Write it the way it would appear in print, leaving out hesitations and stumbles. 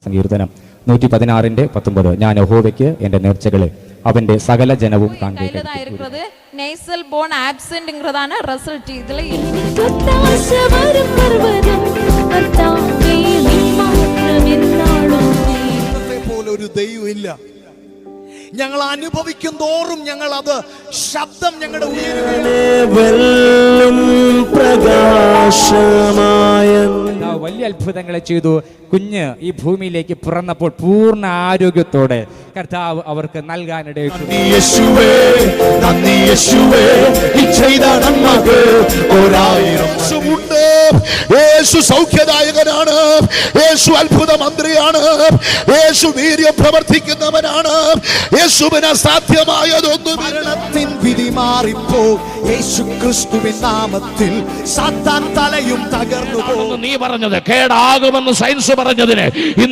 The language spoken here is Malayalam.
സങ്കീർത്തനം 116:19 ഞാൻ യഹോവയ്ക്ക് എന്റെ നേർച്ചകളെ അവന്റെ സകല ജനവും கையில நேசல் போன் ஆப்சென்ட்ங்கறதான ரிசல்ட் இதுல ഒരു ദൈവം ഇല്ല. ഞങ്ങൾ അനുഭവിക്കും തോറും ഞങ്ങൾ അത് ശബ്ദം ഞങ്ങളുടെ വലിയ അത്ഭുതങ്ങളെ ചെയ്തു. കുഞ്ഞ് ഈ ഭൂമിയിലേക്ക് പിറന്നപ്പോൾ പൂർണ്ണ ആരോഗ്യത്തോടെ കർത്താവ് അവർക്ക് നൽകാനിടയിട്ടു. യേശു സൗഖ്യദായകനാണ്, യേശു അത്ഭുത മന്ത്രിയാണ്, യേശു വീര്യം പ്രവർത്തിക്കുന്നവനാണ്. യേശുവിന് അസാധ്യമായതൊന്നും. മരണത്തിൻ വിധി മാറിപ്പോ യേശു ക്രിസ്തുവിൻ നാമത്തിൽ സാത്താൻ തലയും തകർന്നു പോകും. നീ പറഞ്ഞത് കേടാകുമെന്ന് സയൻസ് പറഞ്ഞതിന് ഇന്ന്